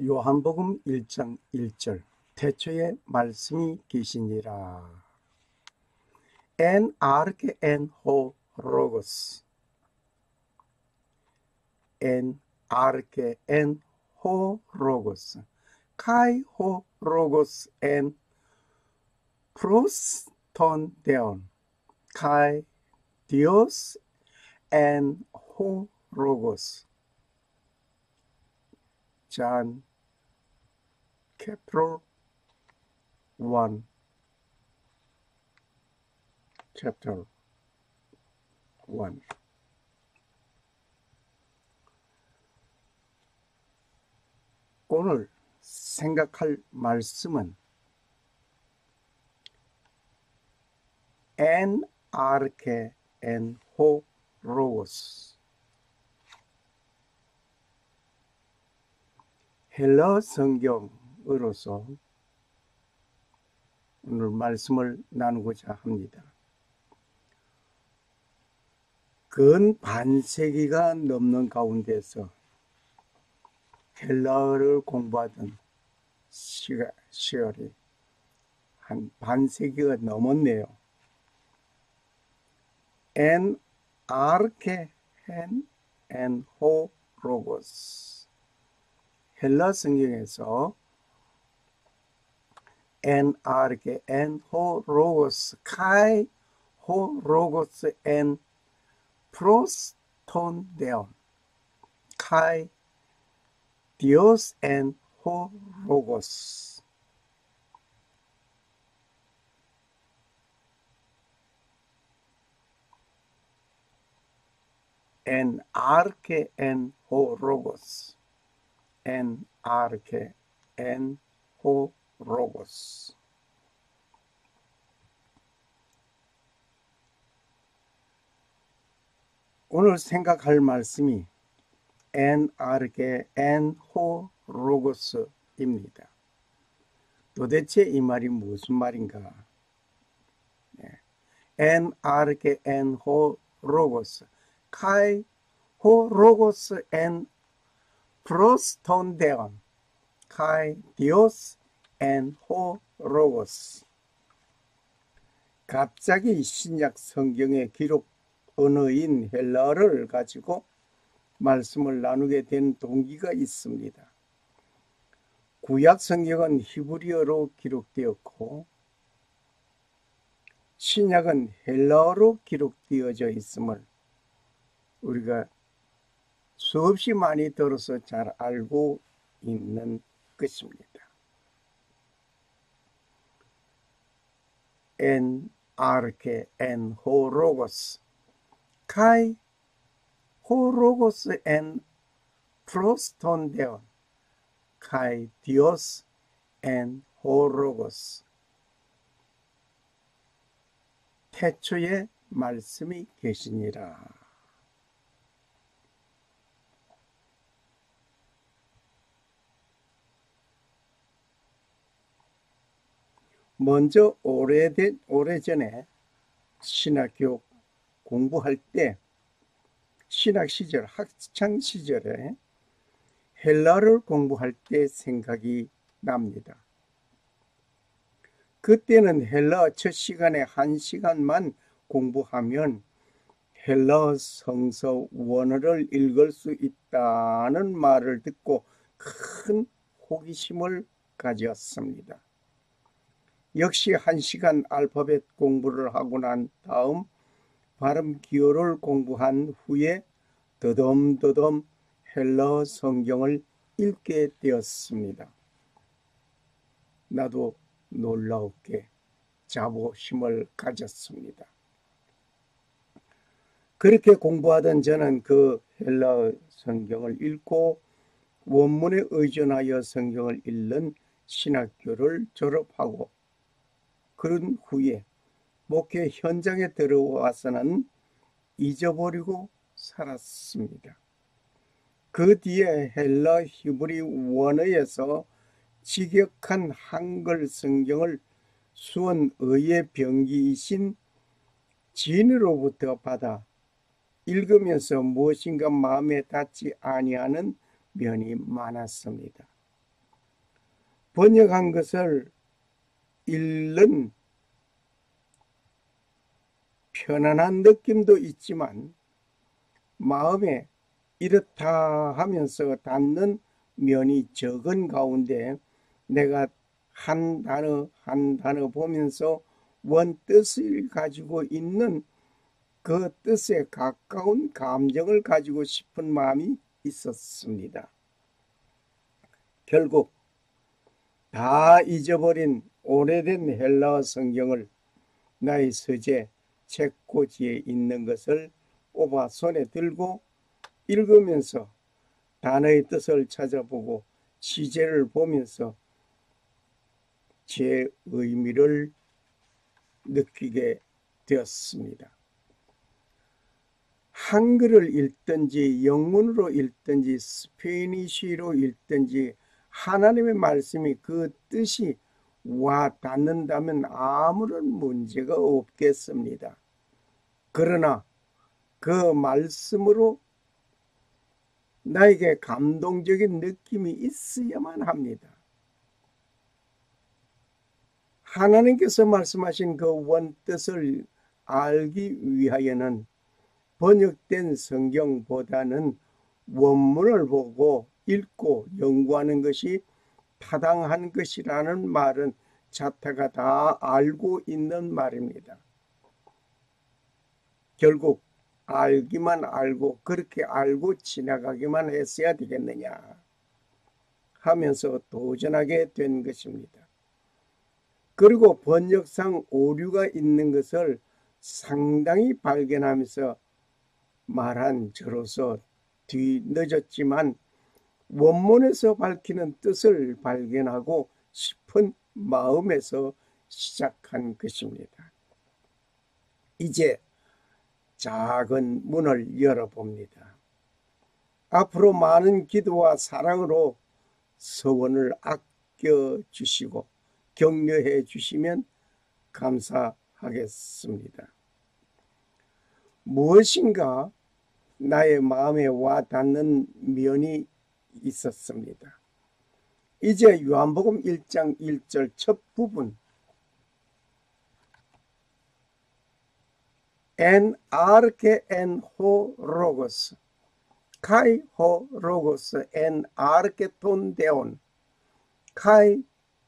요한복음 1장 1절 태초에 말씀이 계시니라. En arche en ho logos. En arche en ho logos. Kai ho logos en pros ton deon. Kai Dios en ho logos. John chapter 1 chapter 1. 오늘 생각할 말씀은 en arche en ho logos. 헬러 성경으로서 오늘 말씀을 나누고자 합니다. 근 반세기가 넘는 가운데서 헬라어를 공부하던 시절이 한 반세기가 넘었네요. En arche en ho logos. 헬라 성경에서 en arche en ho logos kai ho logos en pros ton deon kai Dios en ho logos. En arche en ho logos. En arche en ho logos. 오늘 생각할 말씀이 en arche en ho logos입니다. 도대체 이 말이 무슨 말인가? En arche en ho logos. Kai ho logos en pros ton deon. Kai Dios en ho logos. 갑자기 신약 성경의 기록 언어인 헬라어를 가지고 말씀을 나누게 된 동기가 있습니다. 구약 성경은 히브리어로 기록되었고 신약은 헬라어로 기록되어져 있음을 우리가 수없이 많이 들어서 잘 알고 있는 것입니다. En arche en ho logos. Kai ho logos en pros ton deon. Kai Dios en ho logos. 태초에 말씀이 계시니라. 먼저 오래전에 신학교 공부할 때 신학 시절, 학창 시절에 헬라어를 공부할 때 생각이 납니다. 그때는 헬라어 첫 시간에 1시간만 공부하면 헬라어 성서 원어를 읽을 수 있다는 말을 듣고 큰 호기심을 가졌습니다. 역시 1시간 알파벳 공부를 하고 난 다음 발음 기호를 공부한 후에 더듬더듬 헬라어 성경을 읽게 되었습니다. 나도 놀라웠게 자부심을 가졌습니다. 그렇게 공부하던 저는 그 헬라어 성경을 읽고 원문에 의존하여 성경을 읽는 신학교를 졸업하고 그런 후에 목회 현장에 들어와서는 잊어버리고 살았습니다. 그 뒤에 헬라 히브리 원어에서 직역한 한글 성경을 수원의의 병기이신 지인으로부터 받아 읽으면서 무엇인가 마음에 닿지 아니하는 면이 많았습니다. 번역한 것을 읽는 편안한 느낌도 있지만 마음에 이렇다 하면서 닿는 면이 적은 가운데 내가 한 단어 한 단어 보면서 원 뜻을 가지고 있는 그 뜻에 가까운 감정을 가지고 싶은 마음이 있었습니다. 결국 다 잊어버린 오래된 헬라어 성경을 나의 서재 책꽂이에 있는 것을 뽑아 손에 들고 읽으면서 단어의 뜻을 찾아보고 시제를 보면서 제 의미를 느끼게 되었습니다. 한글을 읽든지 영문으로 읽든지 스페니쉬로 읽든지 하나님의 말씀이 그 뜻이 와 닿는다면 아무런 문제가 없겠습니다. 그러나 그 말씀으로 나에게 감동적인 느낌이 있어야만 합니다. 하나님께서 말씀하신 그 원뜻을 알기 위하여는 번역된 성경보다는 원문을 보고 읽고 연구하는 것이 타당한 것이라는 말은 자타가 다 알고 있는 말입니다. 결국 알기만 알고 그렇게 알고 지나가기만 했어야 되겠느냐 하면서 도전하게 된 것입니다. 그리고 번역상 오류가 있는 것을 상당히 발견하면서 말한 저로서 뒤늦었지만 원문에서 밝히는 뜻을 발견하고 싶은 마음에서 시작한 것입니다. 이제 작은 문을 열어봅니다. 앞으로 많은 기도와 사랑으로 서원을 아껴주시고 격려해 주시면 감사하겠습니다. 무엇인가 나의 마음에 와 닿는 면이 있었습니다. 이제 요한복음 1장 1절 첫 부분 en arche en ho logos kai ho logos en arche ton deon kai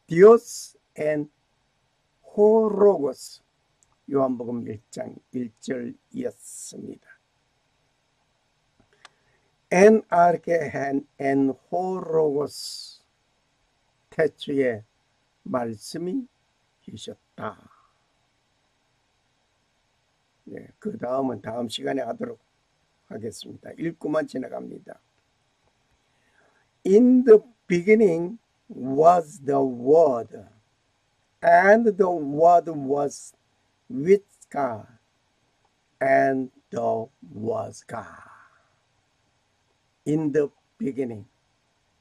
Dios en ho logos 요한복음 1장 1절이었습니다. en arche en ho logos 태초에 말씀이 계셨다. 네, 그 다음은 다음 시간에 하도록 하겠습니다. 읽고만 지나갑니다. In the beginning was the Word, and the Word was with God, and the was God. In the beginning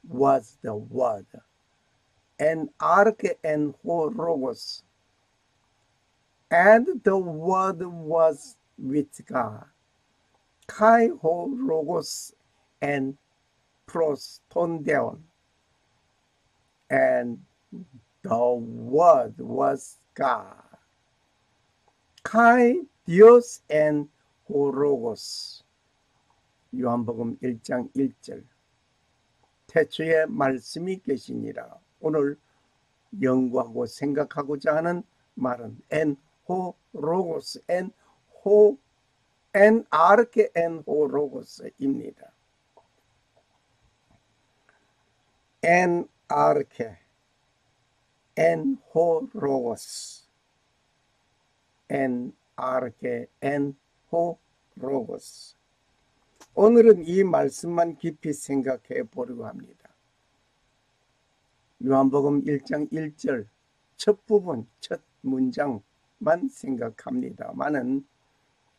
was the Word, and arche en ho logos, and the Word was with God. Kai ho logos and prostondeon, and the Word was God. Kai Dios and ho logos. 요한복음 1장 1절. 태초에 말씀이 계시니라. 오늘 연구하고 생각하고자 하는 말은 en ho logos, en arche en ho logos입니다. en arche en ho logos, en arche en ho logos. 오늘은 이 말씀만 깊이 생각해 보려고 합니다. 요한복음 1장 1절 첫 부분, 첫 문장만 생각합니다만은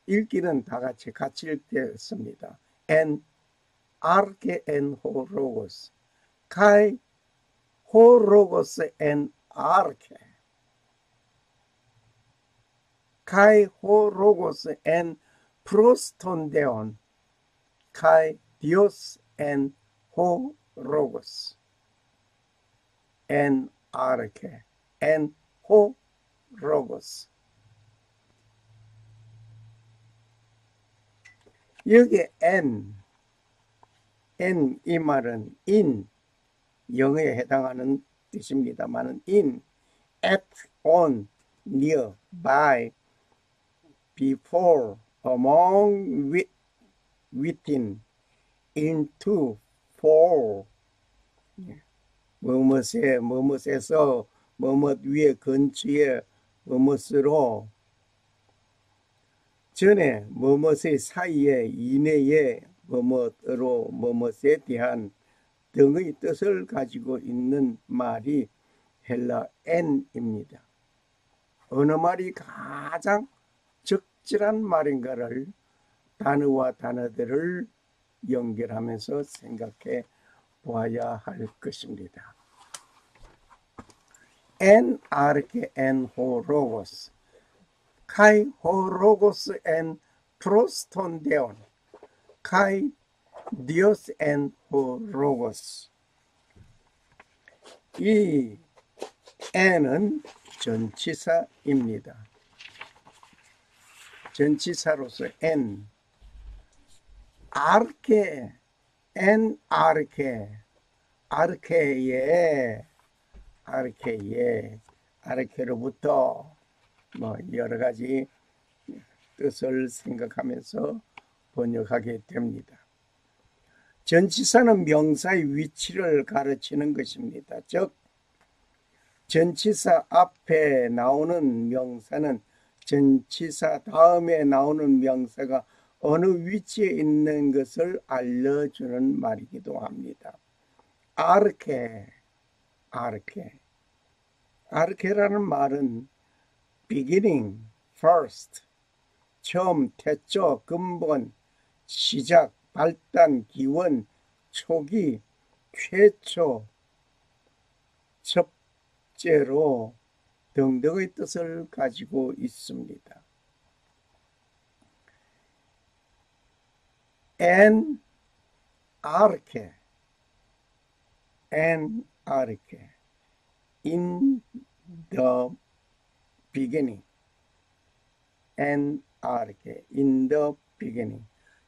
읽기는 다 같이 읽겠습니다. en arche en ho logos, kai ho logos en arche, kai ho logos en prostondeon, kai Dios en ho logos. 엔 아르케 엔 호 로고스. 여기 N 이 말은 in 영어에 해당하는 뜻입니다만은 in, at, on, near, by, before, among, with, within, into, for, 뭐뭇에, 뭐뭇에서, 뭐뭇 위에, 근처에, 뭐뭇으로, 전에, 뭐뭇의 사이에, 이내에, 뭐뭇으로, 뭐뭇에 대한 등의 뜻을 가지고 있는 말이 헬라 N입니다. 어느 말이 가장 적절한 말인가를 단어와 단어들을 연결하면서 생각해 보아야 할 것입니다. En arche en ho logos, kai ho logos en proston deon, kai Dios en ho logos. 이 N은 전치사입니다. 전치사로서 N, 아르케, N 아르케, 아르케에, 아르케로부터 뭐 여러 가지 뜻을 생각하면서 번역하게 됩니다. 전치사는 명사의 위치를 가르치는 것입니다. 즉, 전치사 앞에 나오는 명사는 전치사 다음에 나오는 명사가 어느 위치에 있는 것을 알려주는 말이기도 합니다. 아르케라는 말은 beginning, first, 처음, 태초, 근본, 시작, 발단, 기원, 초기, 최초, 첫째로 등등의 뜻을 가지고 있습니다. En arche, in the beginning, en arche, in the beginning.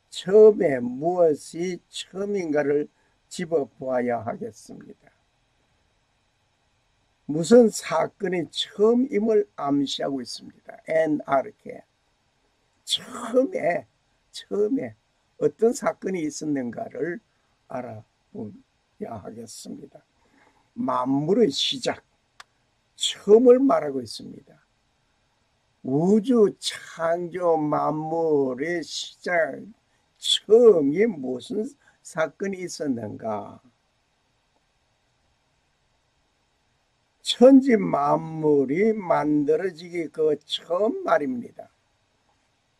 처음에 무엇이 처음인가를 집어보아야 하겠습니다. 무슨 사건이 처음임을 암시하고 있습니다. En arche, 처음에 어떤 사건이 있었는가를 알아보야 하겠습니다. 만물의 시작, 처음을 말하고 있습니다. 우주 창조 만물의 시작, 처음에 무슨 사건이 있었는가? 천지 만물이 만들어지기 그 처음 말입니다.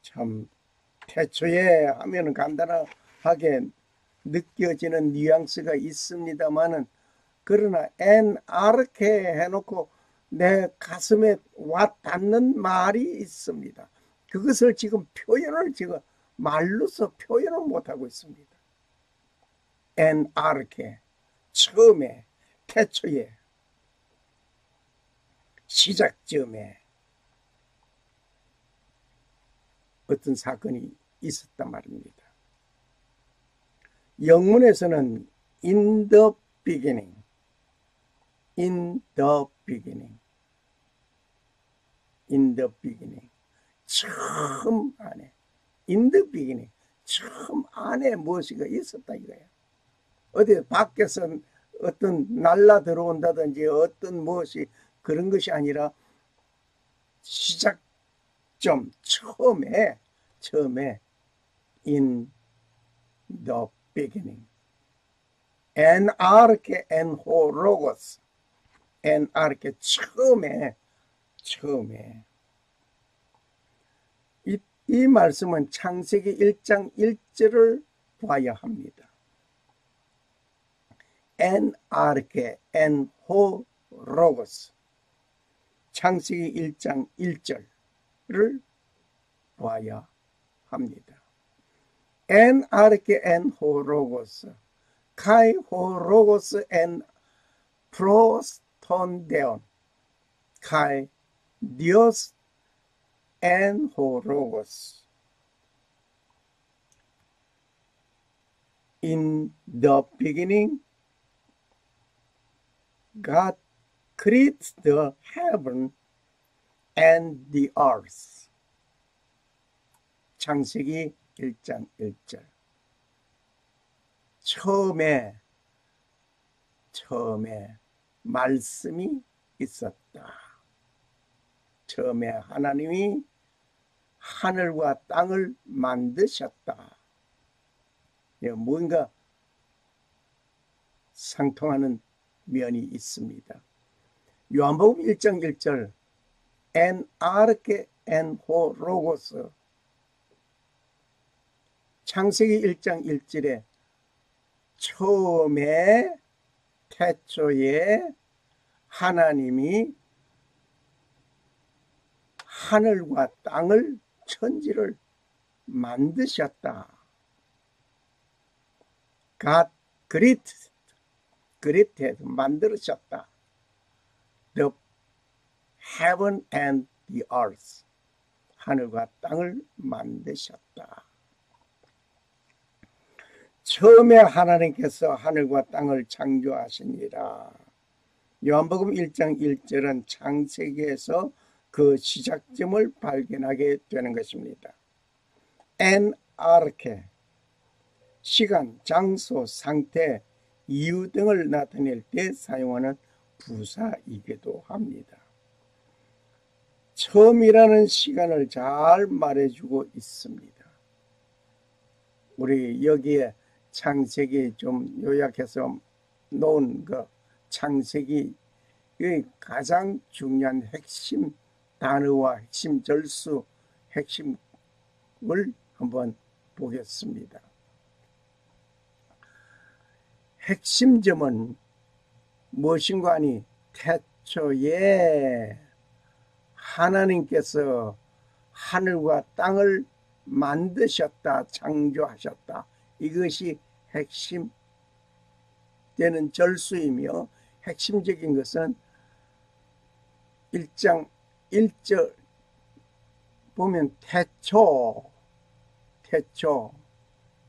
참 태초에 하면 간단하게 느껴지는 뉘앙스가 있습니다만은, 그러나 엔 아르케 해놓고 내 가슴에 와 닿는 말이 있습니다. 그것을 지금 말로서 표현을 못하고 있습니다. 엔 아르케, 처음에, 태초에, 시작점에 어떤 사건이 있었단 말입니다. 영문에서는 in the beginning, 처음 안에, in the beginning, 처음 안에 무엇이가 있었다 이거예요. 어디 밖에서 어떤 날라 들어온다든지 어떤 무엇이 그런 것이 아니라 시작점, 처음에 in the beginning. En arche en ho logos, en arche, 처음에. 이 말씀은 창세기 1장 1절을 봐야 합니다. En arche en ho logos, 창세기 1장 1절을 봐야 합니다. En arche en ho logos, kai ho logos en pros ton down kai Dios en ho logos. In the beginning, God created the heaven and the earth. 창세기 1장 1절. 처음에 말씀이 있었다. 처음에 하나님이 하늘과 땅을 만드셨다. 뭔가 상통하는 면이 있습니다. 요한복음 1장 1절 En arche en ho logos. 창세기 1장 1절에 처음에 태초에 하나님이 하늘과 땅을 천지를 만드셨다. God created 만들으셨다. The heaven and the earth. 하늘과 땅을 만드셨다. 처음에 하나님께서 하늘과 땅을 창조하시니라. 요한복음 1장 1절은 창세기에서 그 시작점을 발견하게 되는 것입니다. En arche, 시간, 장소, 상태, 이유 등을 나타낼 때 사용하는 부사이기도 합니다. 처음이라는 시간을 잘 말해주고 있습니다. 우리 여기에 창세기 좀 요약해서 놓은 그 창세기의 가장 중요한 핵심 단어와 핵심 절수, 핵심을 한번 보겠습니다. 핵심점은 무엇인가 하니 태초에 하나님께서 하늘과 땅을 만드셨다, 창조하셨다. 이것이 핵심 되는 절수이며 핵심적인 것은 1장 1절 보면 태초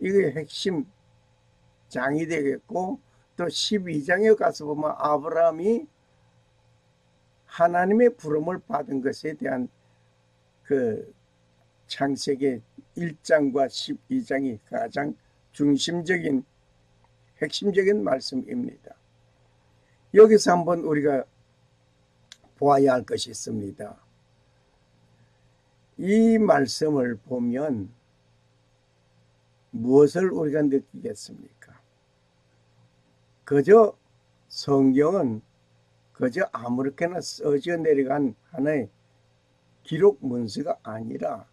이게 핵심 장이 되겠고, 또 12장에 가서 보면 아브라함이 하나님의 부름을 받은 것에 대한 그 창세기 1장과 12장이 가장 중심적인 핵심적인 말씀입니다. 여기서 한번 우리가 보아야 할 것이 있습니다. 이 말씀을 보면 무엇을 우리가 느끼겠습니까? 그저 성경은 그저 아무렇게나 써져 내려간 하나의 기록 문서가 아니라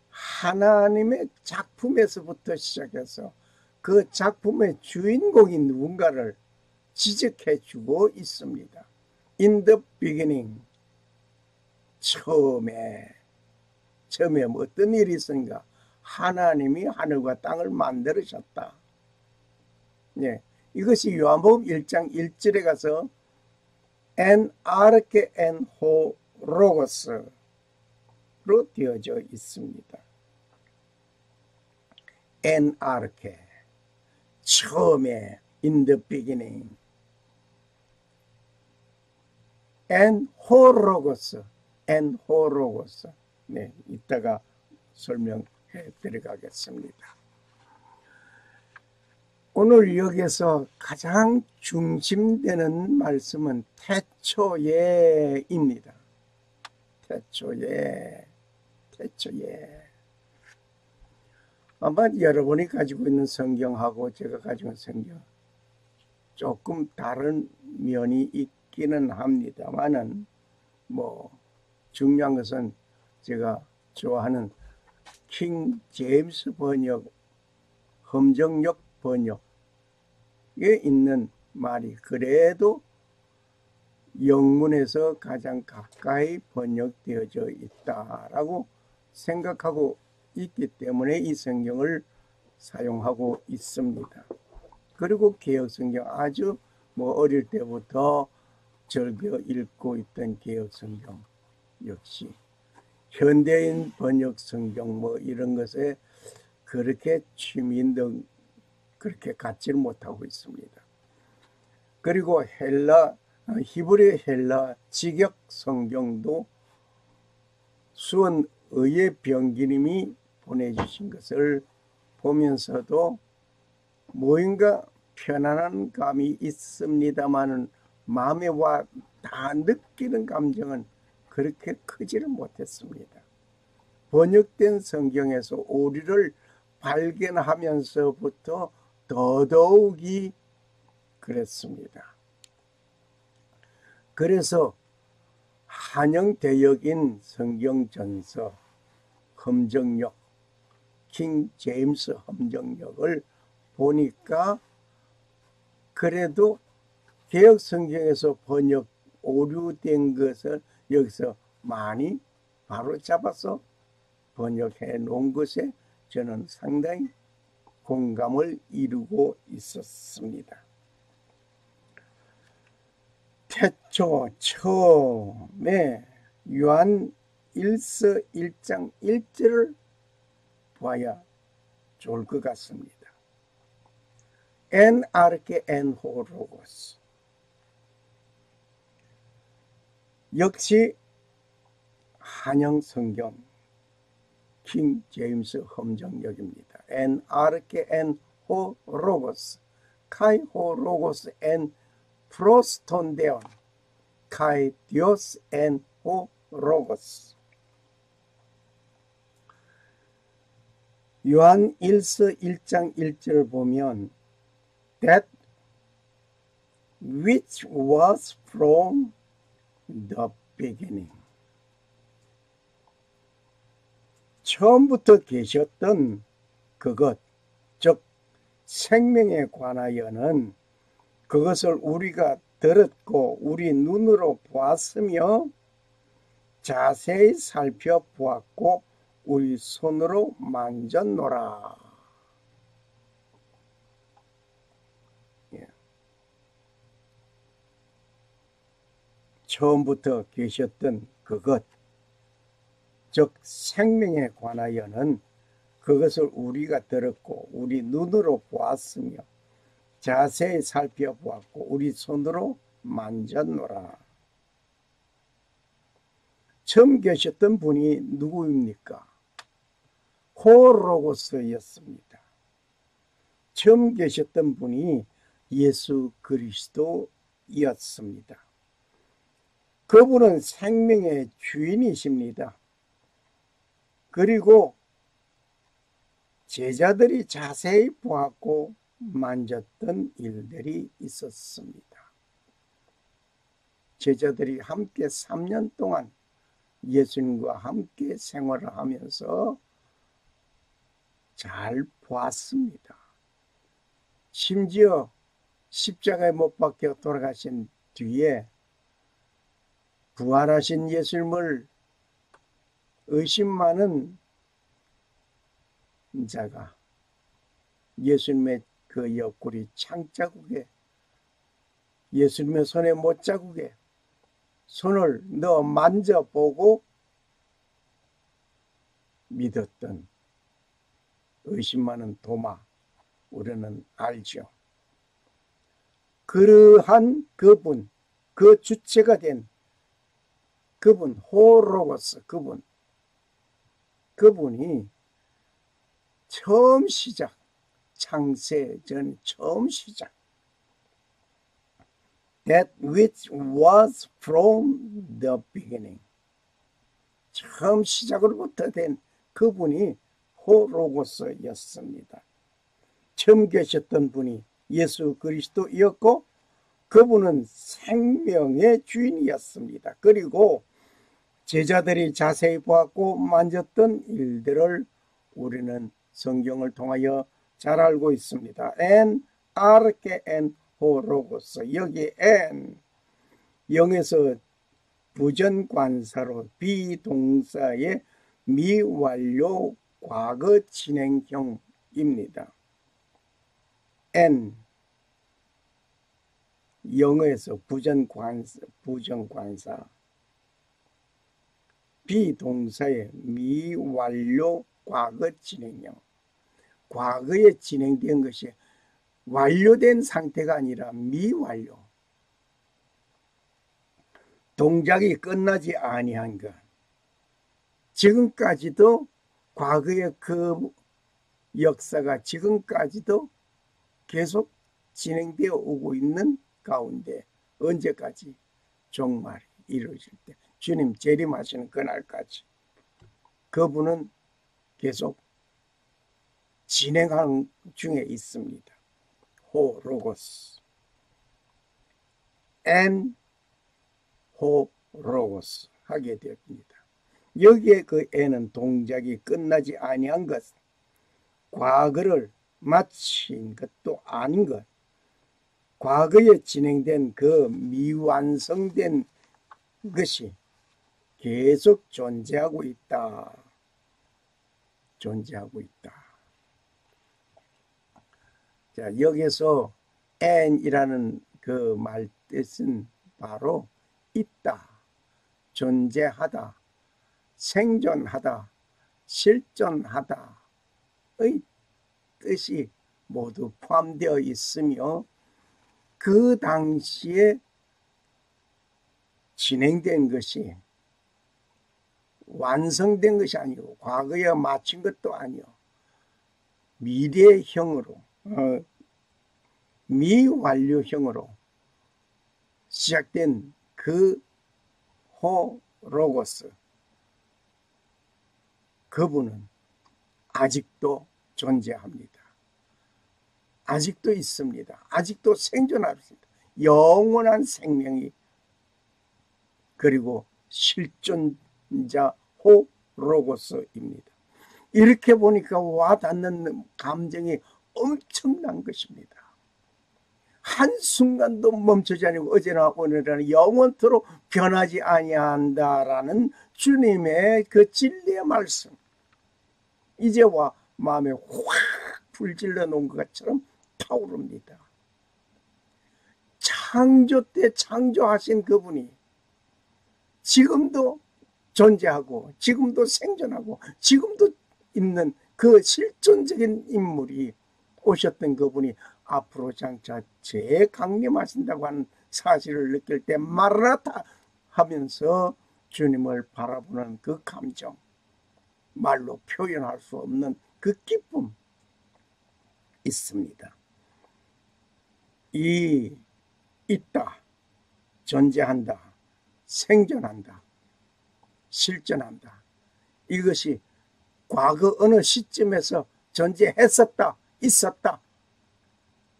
하나님의 작품에서부터 시작해서 그 작품의 주인공인 누군가를 지적해 주고 있습니다. In the beginning, 처음에 어떤 일이 있으니까 하나님이 하늘과 땅을 만들으셨다. 예, 이것이 요한복음 1장 1절에 가서 En arche en ho logos로 되어져 있습니다. En arche, 처음에, in the beginning. En ho logos, en ho logos. 네, 이따가 설명해 드려가겠습니다. 오늘 여기에서 가장 중심되는 말씀은 태초에입니다. 태초에. 아마 여러분이 가지고 있는 성경하고 제가 가지고 있는 성경 조금 다른 면이 있기는 합니다만은 뭐 중요한 것은 제가 좋아하는 킹 제임스 번역, 험정역 번역에 있는 말이 그래도 영문에서 가장 가까이 번역되어져 있다라고 생각하고 있기 때문에 이 성경을 사용하고 있습니다. 그리고 개혁성경 아주 어릴 때부터 즐겨 읽고 있던 개혁성경 역시 현대인 번역 성경 뭐 이런 것에 그렇게 취미는 그렇게 갖지를 못하고 있습니다. 그리고 히브리 헬라 직역 성경도 수원의예 병기님이 보내주신 것을 보면서도 뭐인가 편안한 감이 있습니다만은 마음에 와 다 느끼는 감정은 그렇게 크지를 못했습니다. 번역된 성경에서 오류를 발견하면서부터 더더욱이 그랬습니다. 그래서 한영대역인 성경전서 험정역, 킹 제임스 험정역을 보니까 그래도 개혁 성경에서 번역 오류된 것을 여기서 많이 바로 잡아서 번역해 놓은 것에 저는 상당히 공감을 이루고 있었습니다. 태초 처음에 요한 1서 1장 1절을 봐야 좋을 것 같습니다. En arche en ho logos. 역시 한영 성경 킹 제임스 험정역입니다. En arche en ho logos. Kai ho logos en 프로스톤데온 카이 디오스 엔 호 로고스. 요한 1서 1장 1절 보면 That which was from the beginning. 처음부터 계셨던 그것, 즉 생명에 관하여는 그것을 우리가 들었고 우리 눈으로 보았으며 자세히 살펴보았고 우리 손으로 만졌노라. 처음부터 계셨던 그것, 즉 생명에 관하여는 그것을 우리가 들었고 우리 눈으로 보았으며 자세히 살펴보았고 우리 손으로 만졌노라. 처음 계셨던 분이 누구입니까? 호로고스였습니다. 처음 계셨던 분이 예수 그리스도였습니다. 그분은 생명의 주인이십니다. 그리고 제자들이 자세히 보았고 만졌던 일들이 있었습니다. 제자들이 함께 3년 동안 예수님과 함께 생활을 하면서 잘 보았습니다. 심지어 십자가에 못 박혀 돌아가신 뒤에 부활하신 예수님을 의심 많은 자가 예수님의 그 옆구리 창자국에 예수님의 손에 못자국에 손을 넣어 만져보고 믿었던 의심 많은 도마, 우리는 알죠. 그러한 그분, 그 주체가 된 그분, 호로고스 그분이 처음 시작, 창세전 처음 시작, that which was from the beginning, 처음 시작으로부터 된 그분이 호로고스였습니다. 처음 계셨던 분이 예수 그리스도였고 그분은 생명의 주인이었습니다. 그리고 제자들이 자세히 보았고 만졌던 일들을 우리는 성경을 통하여 잘 알고 있습니다. En arche en ho logos. 여기 en 영에서 부전관사로 비동사의 미완료 과거 진행형입니다. en 영어에서 부정관사, 비동사의 미완료 과거 진행형. 과거에 진행된 것이 완료된 상태가 아니라 미완료. 동작이 끝나지 아니한 것. 지금까지도 과거의 그 역사가 지금까지도 계속 진행되어 오고 있는 가운데 언제까지? 종말이 이루어질 때 주님 재림하시는 그날까지 그분은 계속 진행하는 중에 있습니다. 호 로고스 엔 호 로고스 하게 됩니다. 여기에 그 엔은 동작이 끝나지 아니한 것, 과거를 마친 것도 아닌 것, 과거에 진행된 그 미완성된 것이 계속 존재하고 있다. 존재하고 있다. 자, 여기서 and이라는 그 말 뜻은 바로 있다, 존재하다, 생존하다, 실존하다의 뜻이 모두 포함되어 있으며 그 당시에 진행된 것이 완성된 것이 아니고 과거에 마친 것도 아니요 미래형으로 미완료형으로 시작된 그 호 로고스, 그분은 아직도 존재합니다. 아직도 있습니다. 아직도 생존하고 있습니다. 영원한 생명이, 그리고 실존자 호 로고스입니다. 이렇게 보니까 와닿는 감정이 엄청난 것입니다. 한순간도 멈추지 않고 어제나 오늘이나 영원토록 변하지 아니한다라는 주님의 그 진리의 말씀, 이제와 마음에 확 불질러 놓은 것처럼 타오릅니다. 창조 때 창조하신 그분이 지금도 존재하고 지금도 생존하고 지금도 있는 그 실존적인 인물이 오셨던 그분이 앞으로 장차 재강림하신다고 하는 사실을 느낄 때 마라나타 하면서 주님을 바라보는 그 감정, 말로 표현할 수 없는 그 기쁨 있습니다. 이 있다, 존재한다, 생존한다, 실존한다, 이것이 과거 어느 시점에서 존재했었다, 있었다,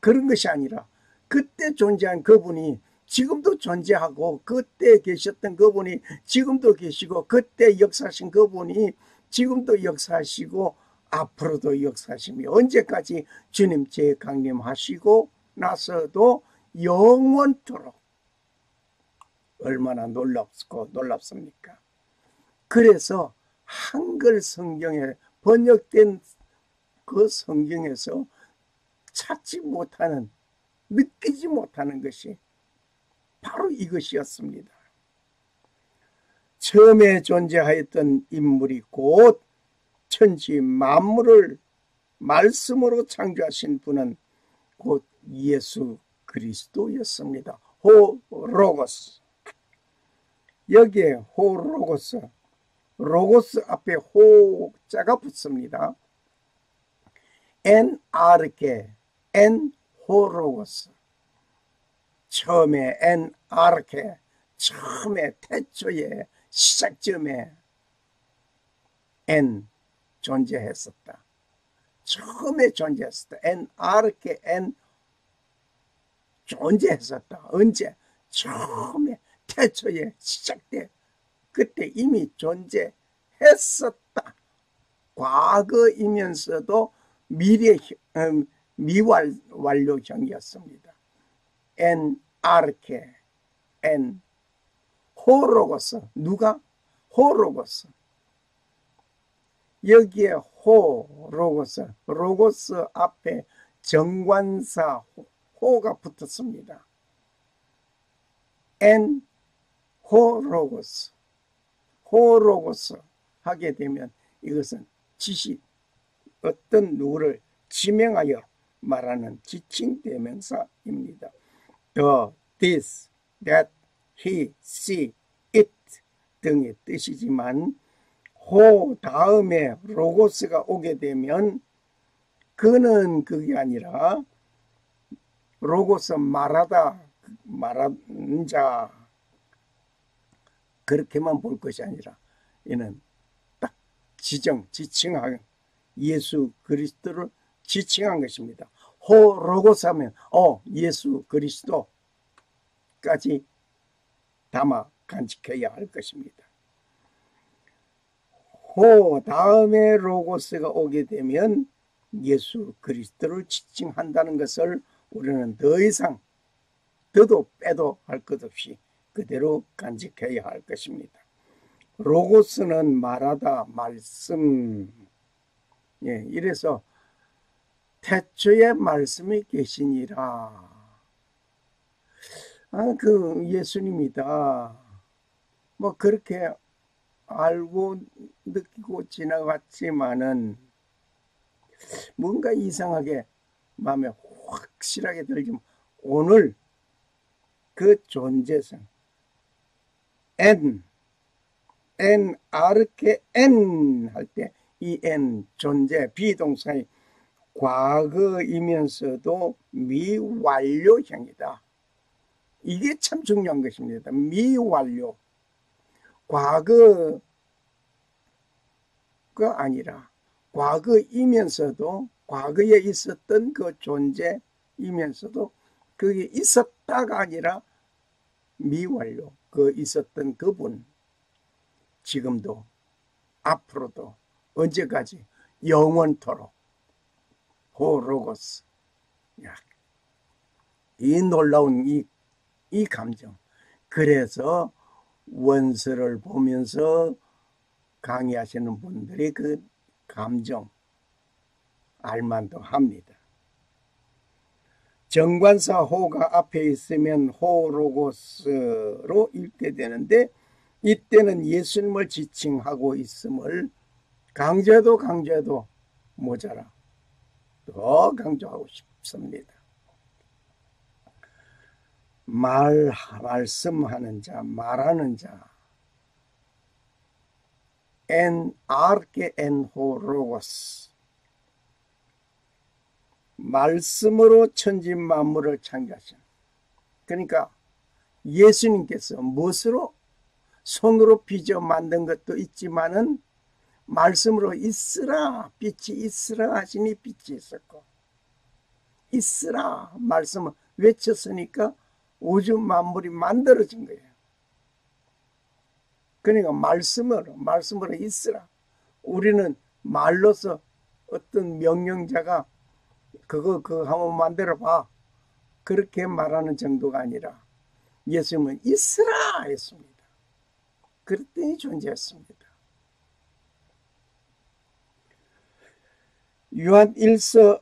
그런 것이 아니라 그때 존재한 그분이 지금도 존재하고 그때 계셨던 그분이 지금도 계시고 그때 역사하신 그분이 지금도 역사하시고 앞으로도 역사하시며 언제까지 주님 재강림하시고 나서도 영원토록 얼마나 놀랍습니까? 그래서 한글 성경에 번역된 그 성경에서 찾지 못하는, 느끼지 못하는 것이 바로 이것이었습니다. 처음에 존재하였던 인물이 곧 천지 만물을 말씀으로 창조하신 분은 곧 예수 그리스도였습니다. 호 로고스. 여기에 호 로고스, 로고스 앞에 호자가 붙습니다. 엔 아르케, 엔 호로고스. 처음에 엔 아르케, 처음에 태초에 시작점에 엔 존재했었다. 처음에 존재했었다. 엔 아르케, 엔 존재했었다. 언제? 처음에 태초에 시작돼. 그때 이미 존재했었다. 과거이면서도 미완료형이었습니다. 엔 아르케, 엔 호로고스. 누가? 호로고스. 여기에 호 로고스, 로고스 앞에 정관사 호가 붙었습니다. 엔 호로고스, 호로고스 하게 되면 이것은 지시, 어떤 누구를 지명하여 말하는 지칭 대명사입니다. the, this, that, he, she, it 등의 뜻이지만 호 다음에 로고스가 오게 되면 그는 그게 아니라 로고스 말하다, 말하는 자 그렇게만 볼 것이 아니라 이는 딱 지칭한 예수 그리스도를 지칭한 것입니다. 호 로고스 하면 예수 그리스도까지 담아 간직해야 할 것입니다. 호 다음에 로고스가 오게 되면 예수 그리스도를 지칭한다는 것을 우리는 더 이상 더도 빼도 할 것 없이 그대로 간직해야 할 것입니다. 로고스는 말하다, 말씀. 이래서 태초에 말씀이 계시니라. 그 예수님이다. 뭐 그렇게 알고 느끼고 지나갔지만은 뭔가 이상하게 마음에 확실하게 들지만 오늘 그 존재성 N 아르케 N 할 때 이 N 존재 비동사의 과거이면서도 미완료형이다. 이게 참 중요한 것입니다. 미완료. 과거가 아니라 과거이면서도 과거에 있었던 그 존재이면서도 그게 있었다가 아니라 미완료. 그 있었던 그분 지금도 앞으로도 언제까지 영원토록 호로고스. 이 놀라운 이 감정. 그래서 원서를 보면서 강의하시는 분들이 그 감정 알만도 합니다. 정관사 호가 앞에 있으면 호로고스로 읽게 되는데 이때는 예수님을 지칭하고 있음을 강조해도 모자라. 더 강조하고 싶습니다. 말씀하는 자, 말하는 자. 엔 아르케 엔 호로고스. 말씀으로 천지 만물을 창조하신. 그러니까 예수님께서 무엇으로 손으로 빚어 만든 것도 있지만은 말씀으로 있으라, 빛이 있으라 하시니 빛이 있었고, 있으라 말씀을 외쳤으니까 우주 만물이 만들어진 거예요. 그러니까 말씀으로 있으라. 우리는 말로서 어떤 명령자가 그거 한번 만들어 봐. 그렇게 말하는 정도가 아니라 예수님은 있으라 했습니다. 그랬더니 존재했습니다. 요한 1서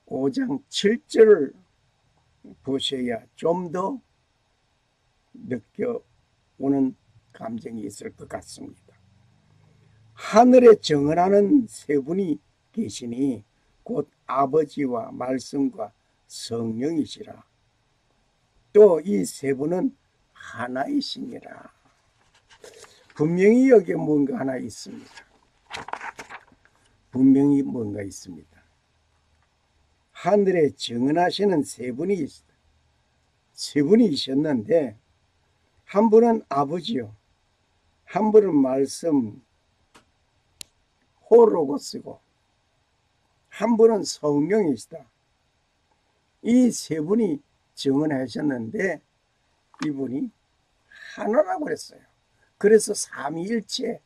5장 7절을 보셔야 좀 더 느껴오는 감정이 있을 것 같습니다. 하늘에 정언하는 세 분이 계시니 곧 아버지와 말씀과 성령이시라. 또 이 세 분은 하나이시니라. 분명히 여기에 뭔가 하나 있습니다. 분명히 뭔가 있습니다. 하늘에 정언하시는 세 분이 있습니다. 세 분이 있었는데 한 분은 아버지요, 한 분은 말씀 호로고스고 한 분은 성령이시다. 이 세 분이 정언하셨는데 이분이 하나라고 그랬어요. 그래서 삼위일체,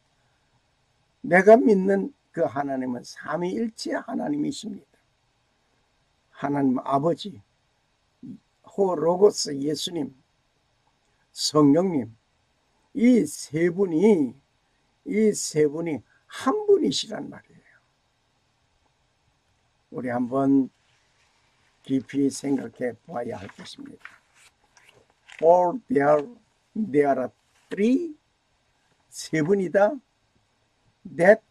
내가 믿는 그 하나님은 삼위일체 하나님이십니다. 하나님 아버지, 호로고스 예수님, 성령님, 이 세 분이 한 분이시란 말이에요. 우리 한번 깊이 생각해 보아야 할 것입니다. For there are three, 세 분이다, that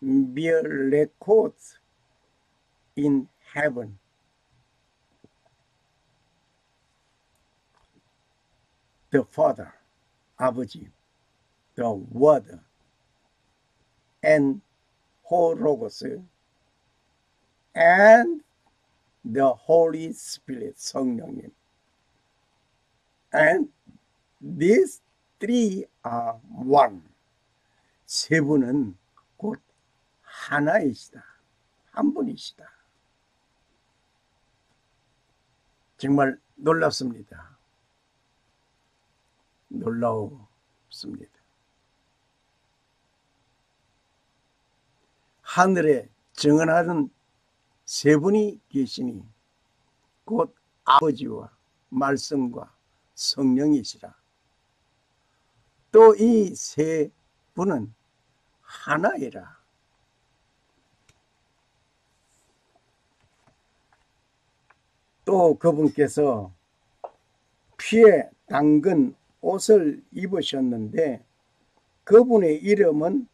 bear records in heaven. The Father, 아버지, the Word, and Logos, and the Holy Spirit, 성령님. And these three are one. 세 분은 곧 하나이시다. 한 분이시다. 정말 놀랍습니다. 놀라웠습니다. 하늘에 정언하는 세 분이 계시니 곧 아버지와 말씀과 성령이시라. 또 이 세 분은 하나이라. 또 그분께서 피에 담근 옷을 입으셨는데 그분의 이름은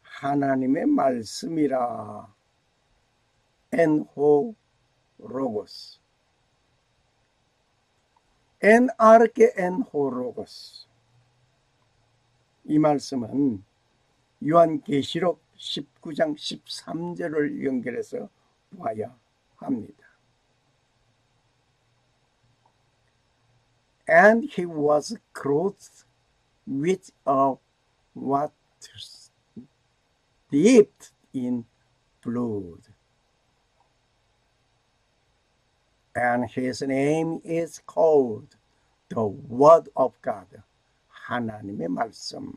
하나님의 말씀이라. 엔호 로고스. 엔 아르케 엔호 로고스. 이 말씀은 요한계시록 19장 13절을 연결해서 봐야 합니다. And he was clothed with a waters dipped in blood. And his name is called the Word of God. 하나님의 말씀.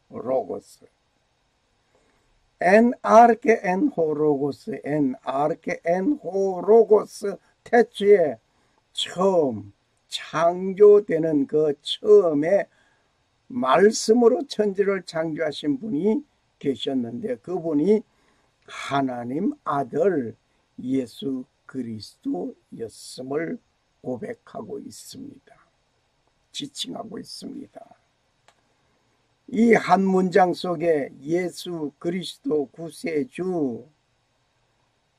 로고스. 아르케 로고스. 아르케 로고스. 태초에 처음 창조되는 그 처음에 말씀으로 천지를 창조하신 분이 계셨는데 그분이 하나님 아들 예수 그리스도였음을 고백하고 있습니다. 지칭하고 있습니다. 이 한 문장 속에 예수 그리스도 구세주,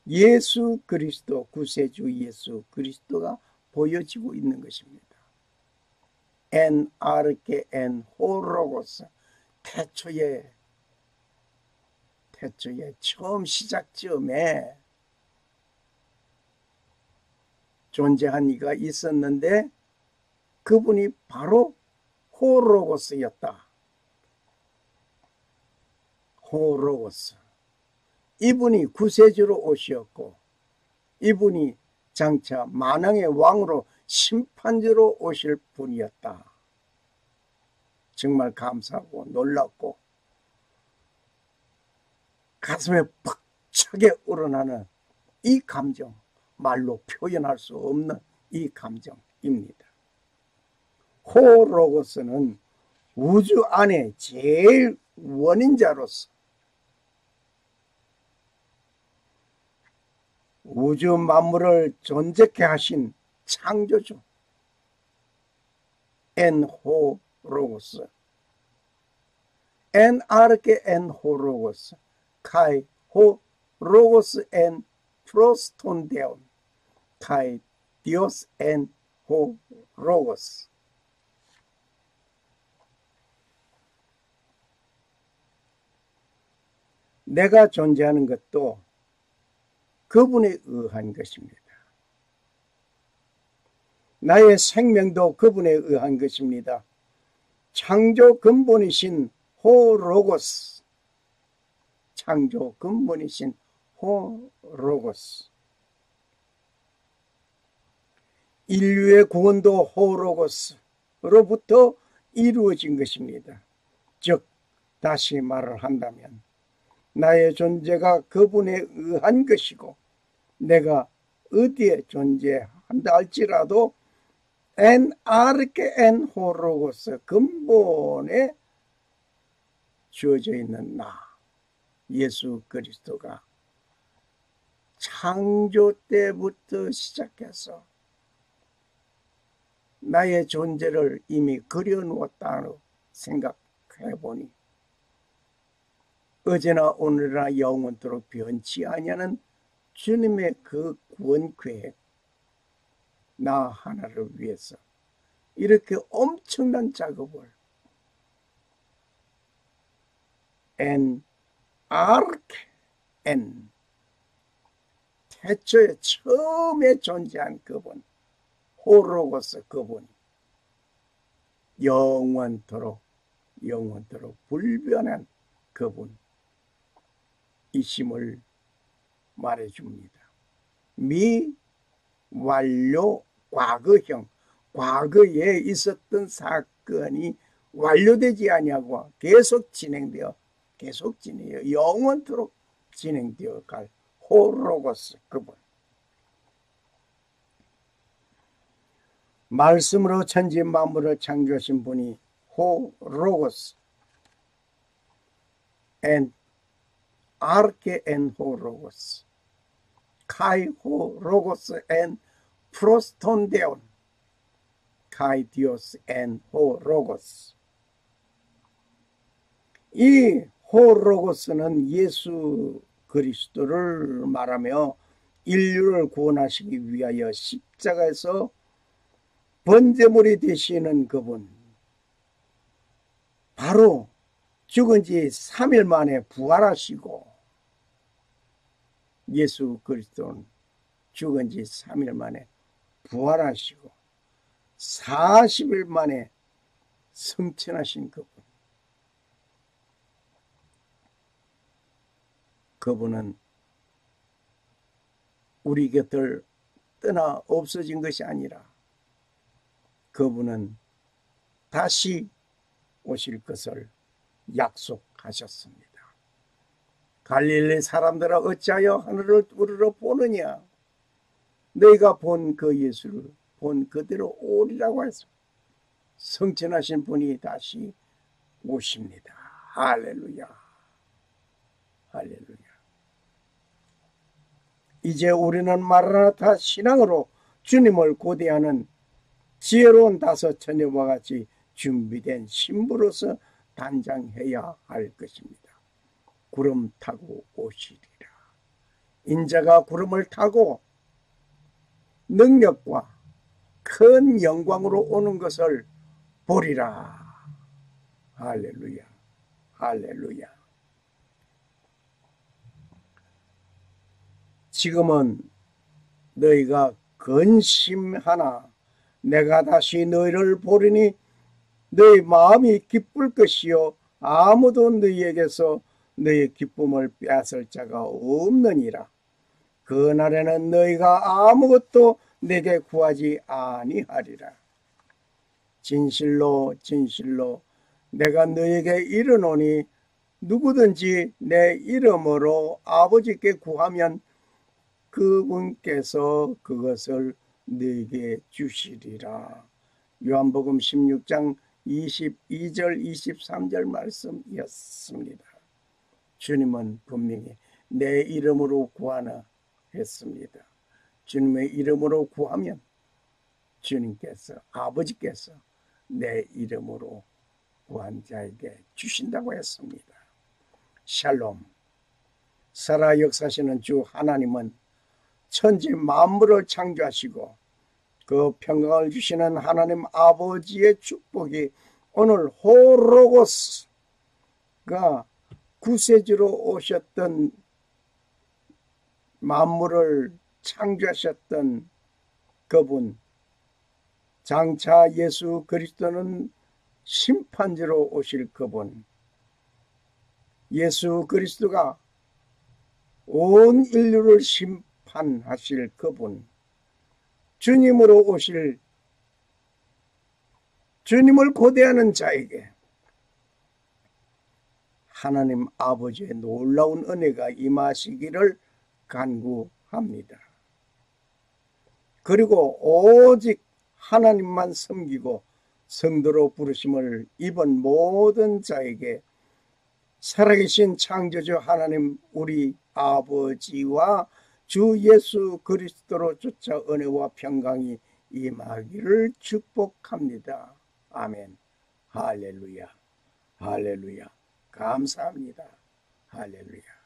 예수 그리스도 구세주, 예수 그리스도가 보여지고 있는 것입니다. 엔 아르케 엔 호로고스. 태초에 처음 시작점에 존재한 이가 있었는데 그분이 바로 호로고스였다. 호로고스. 이분이 구세주로 오셨고 이분이 장차 만왕의 왕으로 심판주로 오실 분이었다. 정말 감사하고 놀랍고 가슴에 벅차게 우러나는 이 감정, 말로 표현할 수 없는 이 감정입니다. 호로고스는 우주 안에 제일 원인자로서 우주 만물을 존재케 하신 창조주 엔호로고스. 엔 아르케 엔호로고스. 카이 호 로고스 엔 프로스톤데온. 카이 디오스 엔 호 로고스. 내가 존재하는 것도 그분에 의한 것입니다. 나의 생명도 그분에 의한 것입니다. 창조 근본이신 호로고스. 창조 근본이신 호로고스. 인류의 구원도 호로고스로부터 이루어진 것입니다. 즉 다시 말을 한다면 나의 존재가 그분에 의한 것이고 내가 어디에 존재한다 할지라도 엔 아르케 엔 호로고스 근본에 주어져 있는 나 예수 그리스도가 창조 때부터 시작해서 나의 존재를 이미 그려놓았다고 생각해보니 어제나 오늘이나 영원토록 변치 아니하는 주님의 그 구원 계획, 나 하나를 위해서 이렇게 엄청난 작업을 N 태초에 처음에 존재한 그분, 호로고스 그분이 영원토록 불변한 그분 이심을 말해줍니다. 미완료 과거형, 과거에 있었던 사건이 완료되지 아니하고 계속 진행되어 영원토록 진행되어 갈 호로고스 그분. 말씀으로 천지 만물을 창조하신 분이 호로고스 엔 아르케 엔 호로고스 카이 호로고스 엔 프로스톤데온 카이 디오스 엔 호로고스. 이 호로고스는 예수 그리스도를 말하며 인류를 구원하시기 위하여 십자가에서 번제물이 되시는 그분, 바로 죽은 지 3일 만에 부활하시고, 예수 그리스도는 죽은 지 3일 만에 부활하시고 40일 만에 승천하신 그분. 그분은 우리 곁을 떠나 없어진 것이 아니라 그분은 다시 오실 것을 약속하셨습니다. 갈릴리 사람들아 어찌하여 하늘을 우러러 보느냐? 너희가 본 그 예수를 본 그대로 오리라고 해서 승천하신 분이 다시 오십니다. 할렐루야. 할렐루야. 이제 우리는 마라나타 신앙으로 주님을 고대하는 지혜로운 다섯 처녀와 같이 준비된 신부로서 단장해야 할 것입니다. 구름 타고 오시리라. 인자가 구름을 타고 능력과 큰 영광으로 오는 것을 보리라. 할렐루야. 할렐루야. 지금은 너희가 근심하나 내가 다시 너희를 보리니 너희 마음이 기쁠 것이요 아무도 너희에게서 너희 기쁨을 빼앗을 자가 없느니라. 그날에는 너희가 아무것도 내게 구하지 아니하리라. 진실로 진실로 내가 너희에게 이르노니 누구든지 내 이름으로 아버지께 구하면 그분께서 그것을 너희에게 주시리라. 요한복음 16장 22절 23절 말씀이었습니다. 주님은 분명히 내 이름으로 구하나 했습니다. 주님의 이름으로 구하면 주님께서 아버지께서 내 이름으로 구한 자에게 주신다고 했습니다. 샬롬. 살아 역사하시는 주 하나님은 천지 만물을 창조하시고 그 평강을 주시는 하나님 아버지의 축복이 오늘 호로고스가 구세주로 오셨던 만물을 창조하셨던 그분, 장차 예수 그리스도는 심판주로 오실 그분, 예수 그리스도가 온 인류를 심판하실 그분, 주님으로 오실, 주님을 고대하는 자에게 하나님 아버지의 놀라운 은혜가 임하시기를 간구합니다. 그리고 오직 하나님만 섬기고 성도로 부르심을 입은 모든 자에게 살아계신 창조주 하나님 우리 아버지와 주 예수 그리스도로 쫓아 은혜와 평강이 임하기를 축복합니다. 아멘. 할렐루야. 할렐루야. 감사합니다. 할렐루야.